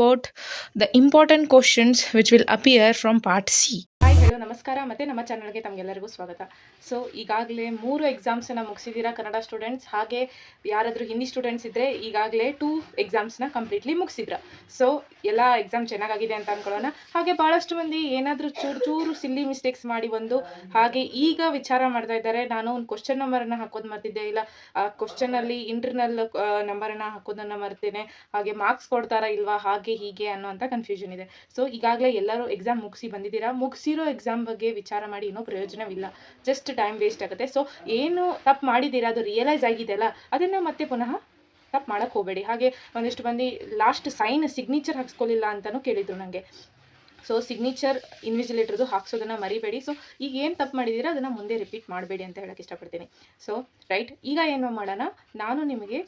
about the important questions which will appear from part C. Hi hello ನಮಸ್ಕಾರ ಮತ್ತು ನಮ್ಮ ಚಾನಲ್ಗೆ ತಮಗೆಲ್ಲರಿಗೂ ಸ್ವಾಗತ. ಸೊ ಈಗಾಗಲೇ 3 ಎಕ್ಸಾಮ್ಸನ್ನು ಮುಗಿಸಿದ್ದೀರಾ ಕನ್ನಡ ಸ್ಟೂಡೆಂಟ್ಸ್. ಹಾಗೆ ಯಾರಾದರೂ ಹಿಂದಿ ಸ್ಟೂಡೆಂಟ್ಸ್ ಇದ್ದರೆ ಈಗಾಗಲೇ 2 ಎಕ್ಸಾಮ್ಸ್ನ ಕಂಪ್ಲೀಟ್ಲಿ ಮುಗಿಸಿದ್ರ. ಸೊ ಎಲ್ಲ ಎಕ್ಸಾಮ್ ಚೆನ್ನಾಗಿದೆ ಅಂತ ಅಂದ್ಕೊಳ್ಳೋಣ. ಹಾಗೆ ಭಾಳಷ್ಟು ಮಂದಿ ಏನಾದರೂ ಚೂರು ಸಿಲ್ಲಿ ಮಿಸ್ಟೇಕ್ಸ್ ಮಾಡಿ ಬಂದು ಹಾಗೆ ಈಗ ವಿಚಾರ ಮಾಡ್ತಾ ಇದ್ದಾರೆ, ನಾನು ಒಂದು ಕ್ವಶನ್ ನಂಬರನ್ನು ಹಾಕೋದು ಮರ್ತಿದ್ದೆ, ಇಲ್ಲ ಆ ಕ್ವಶನಲ್ಲಿ ಇಂಟರ್ನಲ್ ನಂಬರನ್ನು ಹಾಕೋದನ್ನು ಮರ್ತೇನೆ, ಹಾಗೆ ಮಾರ್ಕ್ಸ್ ಕೊಡ್ತಾರಾ ಇಲ್ವಾ, ಹಾಗೆ ಹೀಗೆ ಅನ್ನೋಂಥ ಕನ್ಫ್ಯೂಷನ್ ಇದೆ. ಸೊ ಈಗಾಗಲೇ ಎಲ್ಲರೂ ಎಕ್ಸಾಮ್ ಮುಗಿಸಿ ಬಂದಿದ್ದೀರಾ. ಮುಗಿಸಿರೋ ಎಕ್ಸಾಮ್ ಬಗ್ಗೆ ವಿಚಾರ ಮಾಡಿ ಏನೋ ಪ್ರಯೋಜನವಿಲ್ಲ, ಜಸ್ಟ್ ಟೈಮ್ ವೇಸ್ಟ್ ಆಗುತ್ತೆ. ಸೊ ಏನು ತಪ್ಪು ಮಾಡಿದ್ದೀರಾ ಅದು ರಿಯಲೈಸ್ ಆಗಿದೆಯಲ್ಲ, ಅದನ್ನು ಮತ್ತೆ ಪುನಃ ತಪ್ಪು ಮಾಡೋಕ್ಕೆ ಹೋಗಬೇಡಿ. ಹಾಗೆ ಒಂದಿಷ್ಟು ಮಂದಿ ಲಾಸ್ಟ್ ಸಿಗ್ನೇಚರ್ ಹಾಕ್ಸ್ಕೊಳ್ಳಿಲ್ಲ ಅಂತಲೂ ಕೇಳಿದ್ರು ನನಗೆ. ಸೊ ಸಿಗ್ನೇಚರ್ ಇನ್ವಿಜಿಲೇಟರ್ದು ಹಾಕ್ಸೋದನ್ನು ಮರಿಬೇಡಿ. ಸೊ ಈಗ ಏನು ತಪ್ಪು ಮಾಡಿದ್ದೀರಾ ಅದನ್ನು ಮುಂದೆ ರಿಪೀಟ್ ಮಾಡಬೇಡಿ ಅಂತ ಹೇಳಕ್ಕೆ ಇಷ್ಟಪಡ್ತೀನಿ. ಸೊ ರೈಟ್, ಈಗ ಏನು ಮಾಡೋಣ, ನಾನು ನಿಮಗೆ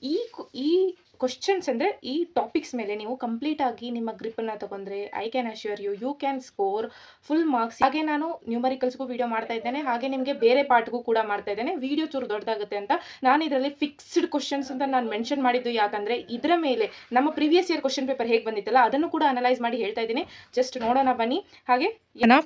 ಈ ಕ್ವಶನ್ಸ್ ಅಂದರೆ ಈ ಟಾಪಿಕ್ಸ್ ಮೇಲೆ ನೀವು ಕಂಪ್ಲೀಟಾಗಿ ನಿಮ್ಮ ಗ್ರಿಪ್ಪನ್ನು ತೊಗೊಂಡ್ರೆ I can assure you can score full marks. ಹಾಗೆ ನಾನು ನ್ಯೂಮರಿಕಲ್ಸ್ಗೂ ವೀಡಿಯೋ ಮಾಡ್ತಾ ಇದ್ದೇನೆ, ಹಾಗೆ ನಿಮಗೆ ಬೇರೆ ಪಾರ್ಟ್ಗೂ ಕೂಡ ಮಾಡ್ತಾ ಇದ್ದೇನೆ. ವೀಡಿಯೋ ಚೂರು ದೊಡ್ಡದಾಗುತ್ತೆ ಅಂತ ನಾನು ಇದರಲ್ಲಿ ಫಿಕ್ಸ್ಡ್ ಕ್ವಶನ್ಸ್ ಅಂತ ನಾನು ಮೆನ್ಷನ್ ಮಾಡಿದ್ದು, ಯಾಕಂದರೆ ಇದರ ಮೇಲೆ ನಮ್ಮ ಪ್ರೀವಿಯಸ್ ಇಯರ್ ಕ್ವಶನ್ ಪೇಪರ್ ಹೇಗೆ ಬಂದಿತ್ತಲ್ಲ ಅದನ್ನು ಕೂಡ ಅನಲೈಸ್ ಮಾಡಿ ಹೇಳ್ತಾ ಇದ್ದೀನಿ. ಜಸ್ಟ್ ನೋಡೋಣ ಬನ್ನಿ. ಹಾಗೆ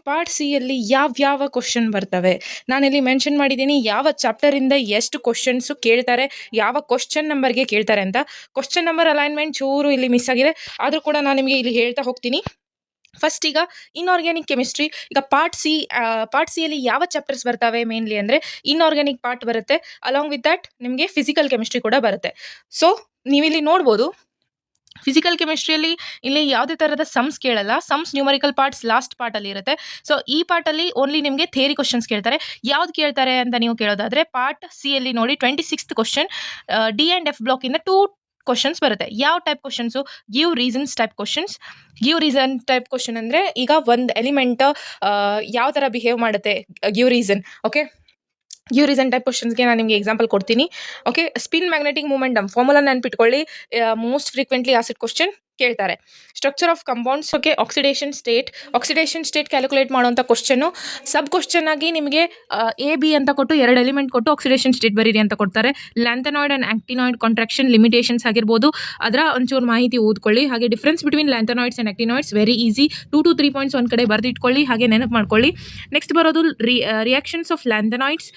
ಪಾರ್ಟ್ ಸಿ ಯಲ್ಲಿ ಯಾವ ಕ್ವಶನ್ ಬರ್ತವೆ ನಾನಿಲ್ಲಿ ಮೆನ್ಷನ್ ಮಾಡಿದ್ದೀನಿ, ಯಾವ ಚಾಪ್ಟರಿಂದ ಎಷ್ಟು ಕ್ವಶನ್ಸು ಕೇಳ್ತಾರೆ, ಯಾವ ಕ್ವಶನ್ ನಂಬರ್ಗೆ ಕೇಳ್ತಾರೆ ಅಂತ. ಕ್ವಶನ್ ನಂಬರ್ ಅಲೈನ್ಮೆಂಟ್ ಚೂರು ಇಲ್ಲಿ ಮಿಸ್ ಆಗಿದೆ, ಆದರೂ ಕೂಡ ನಾನು ನಿಮಗೆ ಇಲ್ಲಿ ಹೇಳ್ತಾ ಹೋಗ್ತೀನಿ. ಫಸ್ಟ್ ಈಗ ಇನ್ಆರ್ಗ್ಯಾನಿಕ್ ಕೆಮಿಸ್ಟ್ರಿ. ಈಗ ಪಾರ್ಟ್ ಸಿಯಲ್ಲಿ ಯಾವ ಚಾಪ್ಟರ್ಸ್ ಬರ್ತವೆ ಮೇನ್ಲಿ ಅಂದರೆ ಇನ್ಆರ್ಗ್ಯಾನಿಕ್ ಪಾರ್ಟ್ ಬರುತ್ತೆ, ಅಲಾಂಗ್ ವಿತ್ ದಟ್ ನಿಮಗೆ ಫಿಸಿಕಲ್ ಕೆಮಿಸ್ಟ್ರಿ ಕೂಡ ಬರುತ್ತೆ. ಸೊ ನೀವಿಲ್ಲಿ ನೋಡ್ಬೋದು, ಫಿಸಿಕಲ್ ಕೆಮಿಸ್ಟ್ರಿಯಲ್ಲಿ ಇಲ್ಲಿ ಯಾವುದೇ ಥರದ ಸಮ್ಸ್ ಕೇಳಲ್ಲ, ಸಮ್ಸ್ ನ್ಯೂಮರಿಕಲ್ ಪಾರ್ಟ್ಸ್ ಲಾಸ್ಟ್ ಪಾರ್ಟಲ್ಲಿ ಇರುತ್ತೆ. ಸೊ ಈ ಪಾರ್ಟಲ್ಲಿ ಓನ್ಲಿ ನಿಮಗೆ ಥಿಯರಿ ಕ್ವಶನ್ಸ್ ಕೇಳ್ತಾರೆ. ಯಾವ್ದು ಕೇಳ್ತಾರೆ ಅಂತ ನೀವು ಕೇಳೋದಾದರೆ ಪಾರ್ಟ್ ಸಿಯಲ್ಲಿ ನೋಡಿ 26th question D and F ಬ್ಲಾಕಿಂದ 2 ಕ್ವಶನ್ಸ್ ಬರುತ್ತೆ. ಯಾವ type questions? Give reasons type questions. Give reason type question ಅಂದರೆ ಈಗ ಒಂದು ಎಲಿಮೆಂಟ್ ಯಾವ ಥರ ಬಿಹೇವ್ ಮಾಡುತ್ತೆ, give reason. Okay, give reason type ಕ್ವಶನ್ಸ್ಗೆ ನಾನು ನಿಮಗೆ ಎಕ್ಸಾಂಪಲ್ ಕೊಡ್ತೀನಿ. Okay, spin magnetic momentum formula ನೆನ್ಪಿಟ್ಕೊಳ್ಳಿ, ಮೋಸ್ಟ್ ಫ್ರೀಕ್ವೆಂಟ್ಲಿ ಆಸಿಡ್ ಕ್ವಶನ್ ಕೇಳ್ತಾರೆ. Structure of compounds, okay, oxidation state calculate ಮಾಡುವಂಥ ಕ್ವಶನ್ನು. ಸಬ್ ಕ್ವಶನ್ ಆಗಿ ನಿಮಗೆ ಎ ಬಿ ಅಂತ ಕೊಟ್ಟು 2 ಎಲಿಮೆಂಟ್ ಕೊಟ್ಟು ಆಕ್ಸಿಡೇಷನ್ ಸ್ಟೇಟ್ ಬರೀರಿ ಅಂತ ಕೊಡ್ತಾರೆ. Lanthanoid and actinoid contraction limitations ಆಗಿರ್ಬೋದು, ಅದರ ಒಂಚೂರು ಮಾಹಿತಿ ಓದ್ಕೊಳ್ಳಿ. ಹಾಗೆ difference between lanthanoids and actinoids very easy, 2 to 3 points ಒಂದು ಕಡೆ ಬರೆದಿಟ್ಕೊಳ್ಳಿ, ಹಾಗೆ ನೆನಪು ಮಾಡ್ಕೊಳ್ಳಿ. ನೆಕ್ಸ್ಟ್ ಬರೋದು reactions of lanthanoids,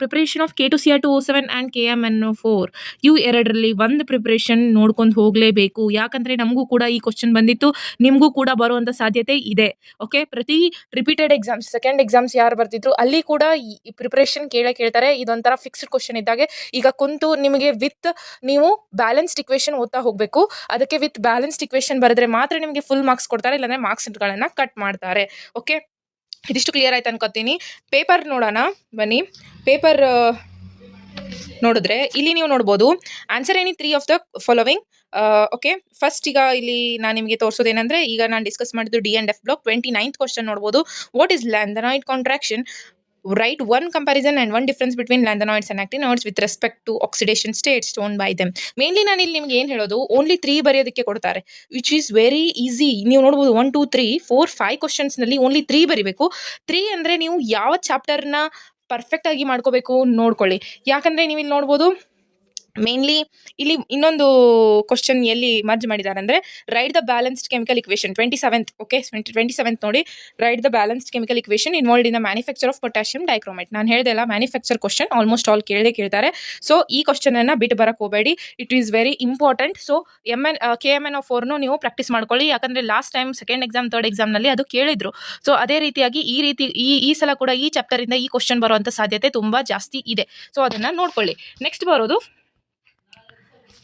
preparation of K2Cr2O7 and KMnO4. ಇವು ಎರಡರಲ್ಲಿ ಒಂದು ಪ್ರಿಪರೇಷನ್ ನೋಡ್ಕೊಂಡು ಹೋಗಲೇಬೇಕು, ಯಾಕಂದರೆ ನಮಗೂ ಕೂಡ ಈ ಕ್ವಶನ್ ಬಂದಿತ್ತು, ನಿಮಗೂ ಕೂಡ ಬರುವಂಥ ಸಾಧ್ಯತೆ ಇದೆ. ಓಕೆ, ಪ್ರತಿ ರಿಪೀಟೆಡ್ ಎಕ್ಸಾಮ್ಸ್, ಸೆಕೆಂಡ್ ಎಕ್ಸಾಮ್ಸ್ ಯಾರು ಬರ್ತಿದ್ರು ಅಲ್ಲಿ ಕೂಡ ಈ ಪ್ರಿಪರೇಷನ್ ಕೇಳ್ತಾರೆ. ಇದೊಂಥರ ಫಿಕ್ಸ್ಡ್ ಕ್ವಶನ್ ಇದ್ದಾಗೆ. ಈಗ ಕುಂತು ನಿಮಗೆ ವಿತ್ ನೀವು ಬ್ಯಾಲೆನ್ಸ್ಡ್ ಇಕ್ವೇಷನ್ ಓದ್ತಾ ಹೋಗಬೇಕು. ಅದಕ್ಕೆ ವಿತ್ ಬ್ಯಾಲೆನ್ಸ್ಡ್ ಇಕ್ವೇಷನ್ ಬರೆದ್ರೆ ಮಾತ್ರ ನಿಮಗೆ ಫುಲ್ ಮಾರ್ಕ್ಸ್ ಕೊಡ್ತಾರೆ, ಇಲ್ಲಾಂದರೆ ಮಾರ್ಕ್ಸ್ಗಳನ್ನು ಕಟ್ ಮಾಡ್ತಾರೆ. ಓಕೆ, ಇದಿಷ್ಟು ಕ್ಲಿಯರ್ ಆಯ್ತು ಅನ್ಕೋತೀನಿ. ಪೇಪರ್ ನೋಡೋಣ ಬನ್ನಿ. ಪೇಪರ್ ನೋಡಿದ್ರೆ ಇಲ್ಲಿ ನೀವು ನೋಡ್ಬೋದು, answer any 3 of the following. Okay, first ಈಗ ಇಲ್ಲಿ ನಾನು ನಿಮಗೆ ತೋರಿಸೋದೇನೆಂದರೆ, ಈಗ ನಾನು ಡಿಸ್ಕಸ್ ಮಾಡಿದ್ದು D and F block 29th question ನೋಡ್ಬೋದು. What is lanthanoid contraction? Write one comparison and one difference between lanthanoids and actinoids with respect to oxidation states shown by them. Mainly ನಾನು ಇಲ್ಲಿ ನಿಮ್ಗೆ ಏನು ಹೇಳೋದು, ಓನ್ಲಿ 3 ಬರೆಯೋದಕ್ಕೆ ಕೊಡ್ತಾರೆ, which is very easy. ನೀವು ನೋಡ್ಬೋದು 1 2 3 4 5 ಕ್ವಶನ್ಸ್ನಲ್ಲಿ ಓನ್ಲಿ 3 ಬರಿಬೇಕು. 3 ಅಂದರೆ ನೀವು ಯಾವ ಚಾಪ್ಟರ್ನ ಪರ್ಫೆಕ್ಟಾಗಿ ಮಾಡ್ಕೋಬೇಕು ನೋಡ್ಕೊಳ್ಳಿ. ಯಾಕಂದರೆ ನೀವು ಇಲ್ಲಿ ನೋಡ್ಬೋದು, ಮೇನ್ಲಿ ಇಲ್ಲಿ ಇನ್ನೊಂದು ಕ್ವಶನ್ ಎಲ್ಲಿ ಮರ್ಜ್ ಮಾಡಿದ್ದಾರೆ ಅಂದರೆ write the balanced chemical equation 27th. Okay, 27th ನೋಡಿ, write the balanced chemical equation involved in the manufacture of potassium dichromate. ನಾನು ಹೇಳ್ದೆ ಅಲ್ಲ, ಮ್ಯಾನುಫ್ಯಾಕ್ಚರ್ ಕ್ವಶನ್ ಆಲ್ಮೋಸ್ಟ್ ಆಲ್ ಕೇಳ್ತಾರೆ. ಸೊ ಈ ಕ್ವಶನನ್ನು ಬಿಟ್ಟು ಬರಕ್ಕೆ ಹೋಗಬೇಡಿ, it is very important. So KMnO4 ನೀವು ಪ್ರಾಕ್ಟೀಸ್ ಮಾಡ್ಕೊಳ್ಳಿ, ಯಾಕಂದರೆ last time second exam third ಎಕ್ಸಾಮ್ನಲ್ಲಿ ಅದು ಕೇಳಿದ್ರು. ಸೊ ಅದೇ ರೀತಿಯಾಗಿ ಈ ಸಲ ಕೂಡ ಈ ಚಾಪ್ಟರಿಂದ ಈ ಕ್ವಶನ್ ಬರುವಂಥ ಸಾಧ್ಯತೆ ತುಂಬ ಜಾಸ್ತಿ ಇದೆ. ಸೊ ಅದನ್ನು ನೋಡ್ಕೊಳ್ಳಿ.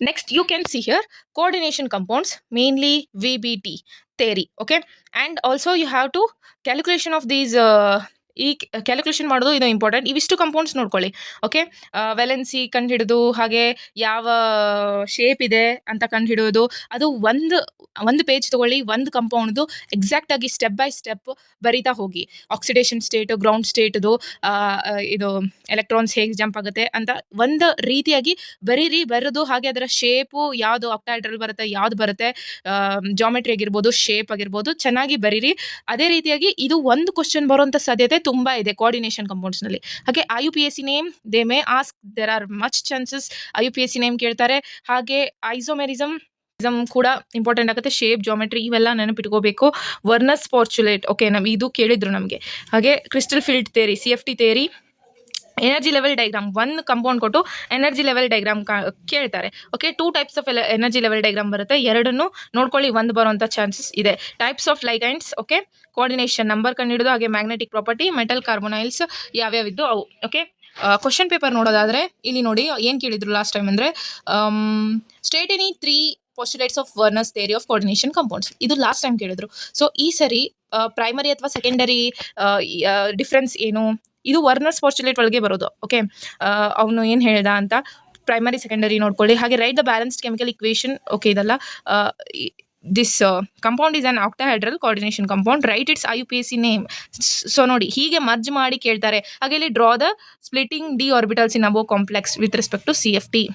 Next, you can see here coordination compounds, mainly VBT theory. Okay, and also you have to calculation of these ಈ ಕ್ಯಾಲ್ಕುಲೇಷನ್ ಮಾಡೋದು ಇದು ಇಂಪಾರ್ಟೆಂಟ್. ಇವಿಷ್ಟು ಕಂಪೌಂಡ್ಸ್ ನೋಡ್ಕೊಳ್ಳಿ. ಓಕೆ, ವೆಲೆನ್ಸಿ ಕಂಡುಹಿಡಿದು, ಹಾಗೆ ಯಾವ ಶೇಪ್ ಇದೆ ಅಂತ ಕಂಡುಹಿಡಿಯೋದು, ಅದು ಒಂದು ಪೇಜ್ ತೊಗೊಳ್ಳಿ, ಒಂದು ಕಂಪೌಂಡ್ದು ಎಕ್ಸಾಕ್ಟಾಗಿ ಸ್ಟೆಪ್ ಬೈ ಸ್ಟೆಪ್ ಬರಿತಾ ಹೋಗಿ. ಆಕ್ಸಿಡೇಷನ್ ಸ್ಟೇಟು, ಗ್ರೌಂಡ್ ಸ್ಟೇಟ್ದು, ಇದು ಎಲೆಕ್ಟ್ರಾನ್ಸ್ ಹೇಗೆ ಜಂಪ್ ಆಗುತ್ತೆ ಅಂತ ಒಂದು ರೀತಿಯಾಗಿ ಬರೆದು, ಹಾಗೆ ಅದರ ಶೇಪು ಯಾವುದು ಆಕ್ಟಾಹೆಡ್ರಲ್ ಬರುತ್ತೆ, ಯಾವ್ದು ಬರುತ್ತೆ, ಜಾಮೆಟ್ರಿ ಆಗಿರ್ಬೋದು, ಶೇಪ್ ಆಗಿರ್ಬೋದು, ಚೆನ್ನಾಗಿ ಬರೀರಿ. ಅದೇ ರೀತಿಯಾಗಿ ಇದು ಒಂದು ಕ್ವಶನ್ ಬರುವಂಥ ಸಾಧ್ಯತೆ ತುಂಬ ಇದೆ ಕೋಆರ್ಡಿನೇಷನ್ ಕಂಪೌಂಡ್ಸ್ನಲ್ಲಿ. ಹಾಗೆ IUPAC name they may ask, there are much chances IUPAC name ಕೇಳ್ತಾರೆ. ಹಾಗೆ ಐಸೋಮೆರಿಸಮ್ ಎಕ್ಸಾಮ್ ಕೂಡ ಇಂಪಾರ್ಟೆಂಟ್ ಆಗುತ್ತೆ. ಶೇಪ್, ಜಾಮೆಟ್ರಿ ಇವೆಲ್ಲ ನೆನಪಿಟ್ಕೋಬೇಕು. ವರ್ನಸ್ ಪಾರ್ಚುಲೇಟ್, ಓಕೆ, ಇದು ಕೇಳಿದ್ರು ನಮಗೆ. ಹಾಗೆ crystal field theory, CFT theory, energy level diagram, ಒಂದು ಕಂಪೌಂಡ್ ಕೊಟ್ಟು ಎನರ್ಜಿ ಲೆವೆಲ್ ಡೈಗ್ರಾಮ್ ಕೇಳ್ತಾರೆ. Okay, 2 types of energy level diagram ಬರುತ್ತೆ. ಎರಡನ್ನು ನೋಡ್ಕೊಳ್ಳಿ, ಒಂದು ಬರುವಂಥ ಚಾನ್ಸಸ್ ಇದೆ. Types of ligands, okay, coordination, number ಕಂಡುಹಿಡಿದು, ಹಾಗೆ ಮ್ಯಾಗ್ನೆಟಿಕ್ ಪ್ರಾಪರ್ಟಿ, ಮೆಟಲ್, ಕಾರ್ಬೊನೈಲ್ಸ್ ಯಾವ್ಯಾವಿದ್ದು ಅವು. ಓಕೆ, ಕ್ವಶನ್ ಪೇಪರ್ ನೋಡೋದಾದರೆ ಇಲ್ಲಿ ನೋಡಿ ಏನು ಕೇಳಿದ್ರು ಲಾಸ್ಟ್ ಟೈಮ್ ಅಂದರೆ state any 3 postulates of Werner's theory of coordination compounds. ಇದು ಲಾಸ್ಟ್ ಟೈಮ್ ಕೇಳಿದ್ರು. ಸೊ ಈ ಸರಿ ಪ್ರೈಮರಿ ಅಥವಾ ಸೆಕೆಂಡರಿ ಡಿಫ್ರೆನ್ಸ್ ಏನು, ಇದು ವರ್ನರ್ಸ್ ಪಾಸ್ಟುಲೇಟ್ ಒಳಗೆ ಬರೋದು. ಓಕೆ, ಅವನು ಏನು ಹೇಳ್ದ ಅಂತ ಪ್ರೈಮರಿ ಸೆಕೆಂಡರಿ ನೋಡ್ಕೊಳ್ಳಿ. ಹಾಗೆ write the balanced chemical equation. Okay, ಇದೆಲ್ಲ this compound is an octahedral coordination compound, write its IUPAC name. So ನೋಡಿ, ಹೀಗೆ ಮರ್ಜ್ ಮಾಡಿ ಕೇಳ್ತಾರೆ. ಹಾಗೆ ಇಲ್ಲಿ draw the splitting D orbitals in above complex with respect to CFT.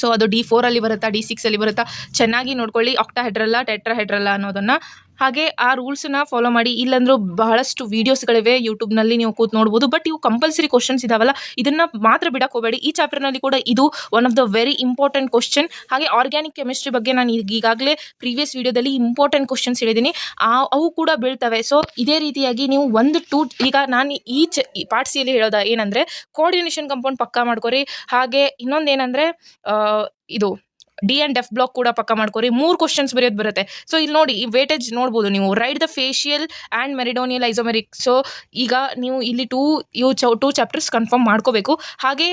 So ಅದು D4 ಅಲ್ಲಿ ಬರುತ್ತಾ, D6 ಅಲ್ಲಿ ಬರುತ್ತಾ, ಚೆನ್ನಾಗಿ ನೋಡ್ಕೊಳ್ಳಿ. ಆಕ್ಟಾಹೆಡ್ರಲ್ಲ, ಟೆಟ್ರಾಹೆಡ್ರಲ್ಲ ಅನ್ನೋದನ್ನು. ಹಾಗೆ ಆ ರೂಲ್ಸನ್ನ ಫಾಲೋ ಮಾಡಿ. ಇಲ್ಲಾಂದ್ರೂ ಬಹಳಷ್ಟು ವೀಡಿಯೋಸ್ಗಳಿವೆ ಯೂಟ್ಯೂಬ್ನಲ್ಲಿ, ನೀವು ಕೂತ್ ನೋಡ್ಬೋದು. ಬಟ್ ಇವು ಕಂಪಲ್ಸರಿ ಕ್ವಶನ್ಸ್ ಇದಾವಲ್ಲ, ಇದನ್ನು ಮಾತ್ರ ಬಿಡಕ್ಕೆ ಹೋಗಬೇಡಿ. ಈ ಚಾಪ್ಟರ್ನಲ್ಲಿ ಕೂಡ ಇದು one of the very important question. ಹಾಗೆ ಆರ್ಗ್ಯಾನಿಕ್ ಕೆಮಿಸ್ಟ್ರಿ ಬಗ್ಗೆ ನಾನು ಈಗಾಗಲೇ ಪ್ರೀವಿಯಸ್ ವೀಡಿಯೋದಲ್ಲಿ ಇಂಪಾರ್ಟೆಂಟ್ ಕ್ವಶನ್ಸ್ ಹೇಳಿದ್ದೀನಿ, ಅವು ಕೂಡ ಬೀಳ್ತವೆ. ಸೊ ಇದೇ ರೀತಿಯಾಗಿ ನೀವು ಈಗ ನಾನು ಈ ಪಾರ್ಟ್ ಸಿಯಲ್ಲಿ ಹೇಳೋದ ಏನಂದರೆ ಕೋಆರ್ಡಿನೇಷನ್ ಕಂಪೌಂಡ್ ಪಕ್ಕಾ ಮಾಡ್ಕೊರಿ. ಹಾಗೆ ಇನ್ನೊಂದೇನೆಂದರೆ ಇದು D and F ಬ್ಲಾಕ್ ಕೂಡ ಪಕ್ಕ ಮಾಡ್ಕೊರಿ. 3 ಕ್ವಶನ್ಸ್ ಬರೆಯೋದು ಬರುತ್ತೆ. ಸೊ ಇಲ್ಲಿ ನೋಡಿ, ಈ ವೇಟೇಜ್ ನೋಡ್ಬೋದು ನೀವು. Write the facial and meridional isomeric. So ಈಗ ನೀವು ಇಲ್ಲಿ 2 ಚಾಪ್ಟರ್ಸ್ ಕನ್ಫರ್ಮ್ ಮಾಡ್ಕೋಬೇಕು. ಹಾಗೆ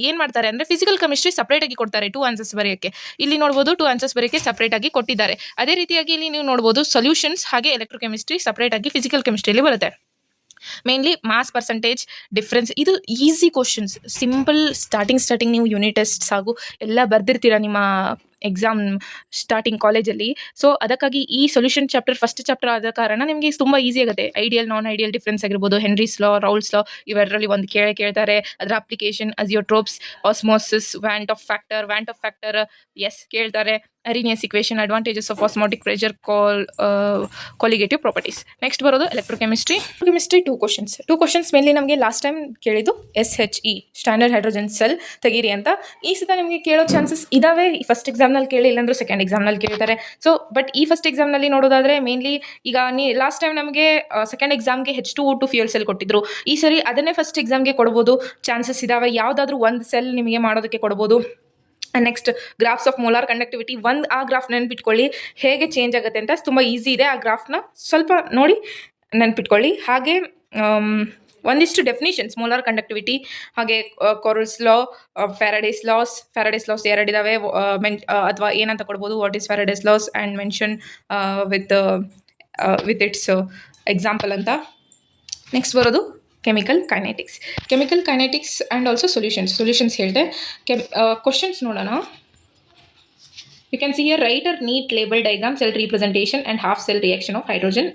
ಏನು ಮಾಡ್ತಾರೆ ಅಂದರೆ ಫಿಸಿಕಲ್ ಕೆಮಿಸ್ಟ್ರಿ ಸಪ್ರೇಟಾಗಿ ಕೊಡ್ತಾರೆ 2 ಆನ್ಸರ್ಸ್ ಬರೆಯೋಕ್ಕೆ. ಇಲ್ಲಿ ನೋಡ್ಬೋದು 2 ಆನ್ಸರ್ಸ್ ಬರೆಯೋಕ್ಕೆ ಸಪ್ರೇಟಾಗಿ ಕೊಟ್ಟಿದ್ದಾರೆ. ಅದೇ ರೀತಿಯಾಗಿ ಇಲ್ಲಿ ನೀವು ನೋಡ್ಬೋದು ಸೊಲ್ಯೂಷನ್ಸ್ ಹಾಗೆ ಎಲೆಕ್ಟ್ರೋಕೆಮಿಸ್ಟ್ರಿ ಸಪ್ರೇಟಾಗಿ ಫಿಸಿಕಲ್ ಕೆಮಿಸ್ಟ್ರಿಯಲ್ಲಿ ಬರುತ್ತೆ. ಮೇನ್ಲಿ ಮಾಸ್ ಪರ್ಸೆಂಟೇಜ್ ಡಿಫ್ರೆನ್ಸ್, ಇದು ಈಸಿ ಕ್ವಶನ್ಸ್, ಸಿಂಪಲ್. ಸ್ಟಾರ್ಟಿಂಗ್ ನೀವು ಯೂನಿಟ್ ಟೆಸ್ಟ್ಸ್ ಹಾಗೂ ಎಲ್ಲ ಬರ್ದಿರ್ತೀರ ನಿಮ್ಮ ಎಕ್ಸಾಮ್ ಸ್ಟಾರ್ಟಿಂಗ್ ಕಾಲೇಜಲ್ಲಿ. ಸೊ ಅದಕ್ಕಾಗಿ ಈ ಸೊಲ್ಯೂಷನ್ ಚಾಪ್ಟರ್ ಫಸ್ಟ್ ಚಾಪ್ಟರ್ ಆದ ಕಾರಣ ನಿಮಗೆ ತುಂಬ ಈಸಿ ಆಗುತ್ತೆ. ಐಡಿಯಲ್, ನಾನ್ ಐಡಿಯಲ್ ಡಿಫ್ರೆನ್ಸ್ ಆಗಿರ್ಬೋದು, ಹೆನ್ರೀಸ್ ಲಾ, ರೌಲ್ಸ್ ಲಾ, ಇವೆರಡರಲ್ಲಿ ಒಂದು ಕೇಳ್ತಾರೆ. ಅದರ application, azeotropes, osmosis, van't Hoff factor ಎಸ್ ಕೇಳ್ತಾರೆ. Arrhenius equation, advantages of osmotic pressure, colligative properties. Next ಬರೋದು ಎಲೆಕ್ಟ್ರೋಕೆಮಿಸ್ಟ್ರಿ. 2 ಕ್ವಶನ್ಸ್ ಮೇನ್ಲಿ ನಮಗೆ ಲಾಸ್ಟ್ ಟೈಮ್ ಕೇಳಿದ್ದು SHE, ಸ್ಟ್ಯಾಂಡರ್ಡ್ ಹೈಡ್ರೋಜನ್ ಸೆಲ್ ತೆಗೀರಿ ಅಂತ. ಈ ಸತ ನಿಮಗೆ ಕೇಳೋ ಚಾನ್ಸಸ್ ಇದಾವೆ. ಫಸ್ಟ್ ಎಕ್ಸಾಮ್ನಲ್ಲಿ ಕೇಳಿ, ಇಲ್ಲಾಂದ್ರೆ ಸೆಕೆಂಡ್ ಎಕ್ಸಾಮ್ನಲ್ಲಿ ಕೇಳ್ತಾರೆ. ಸೊ ಬಟ್ ಈ ಫಸ್ಟ್ ಎಕ್ಸಾಮ್ನಲ್ಲಿ ನೋಡೋದಾದ್ರೆ ಮೇನ್ಲಿ ಈಗ ಲಾಸ್ಟ್ ಟೈಮ್ ನಮಗೆ ಸೆಕೆಂಡ್ ಎಕ್ಸಾಮ್ಗೆ H2O2 ಫ್ಯೂಯಲ್ ಸೆಲ್ ಕೊಟ್ಟಿದ್ರು. ಈ ಸರಿ ಅದನ್ನೇ ಫಸ್ಟ್ ಎಕ್ಸಾಮ್ಗೆ ಕೊಡ್ಬೋದು, ಚಾನ್ಸಸ್ ಇದಾವೆ. ಯಾವುದಾದ್ರೂ ಒಂದು ಸೆಲ್ ನಿಮಗೆ ಮಾಡೋದಕ್ಕೆ ಕೊಡ್ಬೋದು. Next graphs of molar conductivity, ಆ ಗ್ರಾಫ್ ನೆನ್ಪಿಟ್ಕೊಳ್ಳಿ, ಹೇಗೆ ಚೇಂಜ್ ಆಗುತ್ತೆ ಅಂತ. ತುಂಬ ಈಸಿ ಇದೆ, ಆ ಗ್ರಾಫ್ನ ಸ್ವಲ್ಪ ನೋಡಿ ನೆನ್ಪಿಟ್ಕೊಳ್ಳಿ. ಹಾಗೆ ಒಂದಿಷ್ಟು ಡೆಫಿನಿಷನ್ಸ್, ಮೋಲಾರ್ ಕಂಡಕ್ಟಿವಿಟಿ, ಹಾಗೆ ಕೊರಲ್ಸ್ ಲಾ, ಫ್ಯಾರಡೇಸ್ ಲಾಸ್ ಎರಡಿದಾವೆ. ಅಥವಾ ಏನಂತ ಕೊಡ್ಬೋದು, what is Faraday's loss and mention with its example ಅಂತ. ನೆಕ್ಸ್ಟ್ ಬರೋದು chemical kinetics and also solutions ಹೇಳಿದೆ. ಕ್ವಶನ್ಸ್ ನೋಡೋಣ. You can see here, write or neat label diagram, cell representation and half cell reaction of hydrogen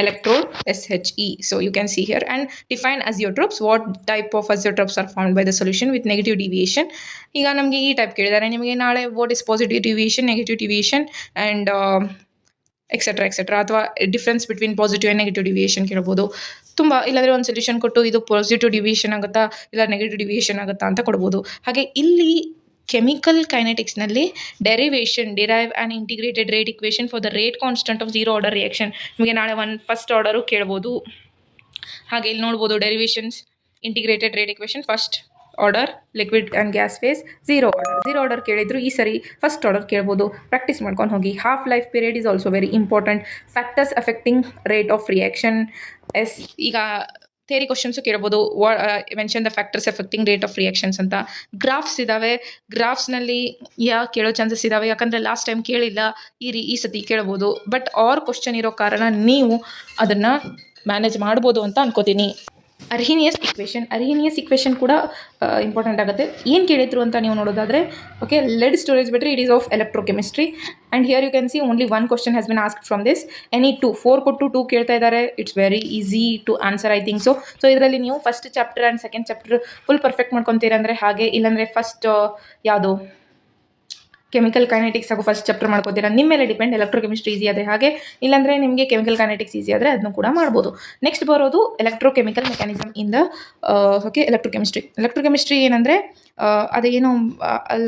electrode SHE. So you can see here, and define azeotropes. What type of azeotropes are formed by the solution with negative deviation? ಈಗ ನಮಗೆ ಈ type ಕೇಳಿದ್ದಾರೆ. ನಿಮಗೆ ನಾಳೆ what is positive deviation, negative deviation and etcetera ಅಥವಾ difference between positive and negative deviation ಕೇಳ್ಬೋದು. ತುಂಬ ಇಲ್ಲಾಂದರೆ ಒಂದು ಸೊಲ್ಯೂಷನ್ ಕೊಟ್ಟು ಇದು ಪಾಸಿಟಿವ್ ಡಿವಿಯೇಷನ್ ಆಗುತ್ತಾ ಇಲ್ಲ ನೆಗೆಟಿವ್ ಡಿವಿಯೇಷನ್ ಆಗುತ್ತಾ ಅಂತ ಕೊಡ್ಬೋದು. ಹಾಗೆ ಇಲ್ಲಿ ಕೆಮಿಕಲ್ ಕೈನೆಟಿಕ್ಸ್ನಲ್ಲಿ derive and integrated rate equation for the rate constant of 0 order reaction. ನಿಮಗೆ ನಾಳೆ ಫಸ್ಟ್ ಆರ್ಡರು ಕೇಳ್ಬೋದು. ಹಾಗೆ ಇಲ್ಲಿ ನೋಡ್ಬೋದು derivations, integrated rate equation, first order liquid and gas phase, 0 order ಕೇಳಿದ್ರು. ಈ ಸರಿ ಫಸ್ಟ್ ಆರ್ಡರ್ ಕೇಳ್ಬೋದು, ಪ್ರಾಕ್ಟೀಸ್ ಮಾಡ್ಕೊಂಡು ಹೋಗಿ. Half life period is also very important. Factors affecting rate of reaction. ಈಗ ಥಿಯರಿ ಕ್ವಶನ್ಸು ಕೇಳ್ಬೋದು. Mention the factors affecting rate of reactions ಅಂತ. Graphs ಇದ್ದಾವೆ, ಗ್ರಾಫ್ಸ್ನಲ್ಲಿ ಕೇಳೋ ಚಾನ್ಸಸ್ ಇದ್ದಾವೆ, ಯಾಕಂದರೆ ಲಾಸ್ಟ್ ಟೈಮ್ ಕೇಳಿಲ್ಲ, ಈ ಸತಿ ಕೇಳ್ಬೋದು. ಬಟ್ ಕ್ವಶನ್ ಇರೋ ಕಾರಣ ನೀವು ಅದನ್ನು ಮ್ಯಾನೇಜ್ ಮಾಡ್ಬೋದು ಅಂತ ಅನ್ಕೋತೀನಿ. ಅರ್ಹಿನಿಯಸ್ ಇಕ್ವೇಷನ್ ಕೂಡ ಇಂಪಾರ್ಟೆಂಟ್ ಆಗುತ್ತೆ. ಏನು ಕೇಳಿದ್ರು ಅಂತ ನೀವು ನೋಡೋದಾದರೆ, okay, lead storage battery, it is of electrochemistry. And here you can see only 1 question has been asked from this. Any 4 ಕೊಟ್ಟು 2 ಕೇಳ್ತಾ ಇದ್ದಾರೆ. It's very easy to answer, I think so. So ಇದರಲ್ಲಿ ನೀವು first chapter and second chapter full perfect ಮಾಡ್ಕೊತೀರಂದರೆ ಹಾಗೆ, ಇಲ್ಲಾಂದರೆ first ಯಾವುದು chemical kinetics ಹಾಗೂ ಫಸ್ಟ್ ಚಾಪ್ಟರ್ ಮಾಡ್ಕೋತೀರಾ, ನಿಮ್ಮ ಮೇಲೆ ಡಿಪೆಂಡ್. ಎಲೆಕ್ಟ್ರೋಕೆಮಿಸ್ಟ್ರಿ ಈಸಿ ಆದರೆ ಹಾಗೆ, ಇಲ್ಲಾಂದರೆ ನಿಮಗೆ ಕೆಮಿಕಲ್ ಕೈನೆಟಿಕ್ಸ್ ಈಸಿ ಆದರೆ ಅದನ್ನು ಕೂಡ ಮಾಡ್ಬೋದು. ನೆಕ್ಸ್ಟ್ ಬರೋದು electrochemical mechanism in the electrochemistry ಏನಂದರೆ ಅದೇನೋ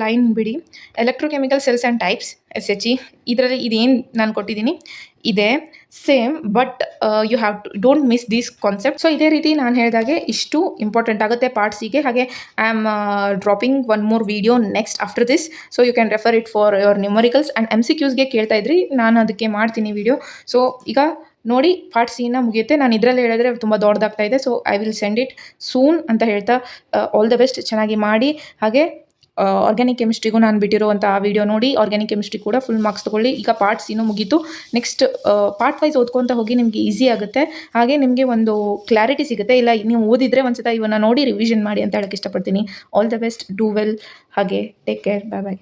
ಲೈನ್ ಬಿಡಿ. Electrochemical cells and types SHE ಇದರಲ್ಲಿ ಇದೇನು ನಾನು ಕೊಟ್ಟಿದ್ದೀನಿ ಇದೆ same, but you have to don't miss these concept. So ಇದೇ ರೀತಿ ನಾನು ಹೇಳಿದಾಗೆ ಇಷ್ಟು ಇಂಪಾರ್ಟೆಂಟ್ ಆಗುತ್ತೆ ಪಾರ್ಟ್ ಸಿಗೆ. ಹಾಗೆ I am dropping one more video next after this, so you can refer it for your numericals and MCQಸ್ಗೆ ಕೇಳ್ತಾ ಇದ್ರಿ, ನಾನು ಅದಕ್ಕೆ ಮಾಡ್ತೀನಿ ವಿಡಿಯೋ. ಸೊ ಈಗ ನೋಡಿ ಪಾರ್ಟ್ ಸಿನ ಮುಗಿಯುತ್ತೆ. ನಾನು ಇದರಲ್ಲಿ ಹೇಳಿದ್ರೆ ತುಂಬ ದೊಡ್ಡದಾಗ್ತಾ ಇದೆ. So I will send it soon ಅಂತ ಹೇಳ್ತಾ ಆಲ್ ದ ಬೆಸ್ಟ್, ಚೆನ್ನಾಗಿ ಮಾಡಿ. ಹಾಗೆ ಆರ್ಗ್ಯಾನಿಕ್ ಕೆಮಿಸ್ಟ್ರಿಗೂ ನಾನು ಬಿಟ್ಟಿರುವಂಥ ಆ ವಿಡಿಯೋ ನೋಡಿ, ಆರ್ಗ್ಯಾನಿಕ್ ಕೆಮಿಸ್ಟ್ರಿ ಕೂಡ ಫುಲ್ ಮಾರ್ಕ್ಸ್ ತೊಗೊಳ್ಳಿ. ಈಗ ಪಾರ್ಟ್ ಸಿನೂ ಮುಗೀತು. ನೆಕ್ಸ್ಟ್ ಪಾರ್ಟ್ ವೈಸ್ ಓದ್ಕೊತ ಹೋಗಿ, ನಿಮಗೆ ಈಸಿ ಆಗುತ್ತೆ. ಹಾಗೆ ನಿಮಗೆ ಒಂದು ಕ್ಲಾರಿಟಿ ಸಿಗುತ್ತೆ. ಇಲ್ಲ ನೀವು ಓದಿದರೆ ಒಂದ್ಸತ ಇವನ್ನ ನೋಡಿ ರಿವಿಷನ್ ಮಾಡಿ ಅಂತ ಹೇಳಕ್ಕೆ ಇಷ್ಟಪಡ್ತೀನಿ. All the best, do well. ಹಾಗೆ ಟೇಕ್ ಕೇರ್, ಬಾಯ್ ಬಾಯ್.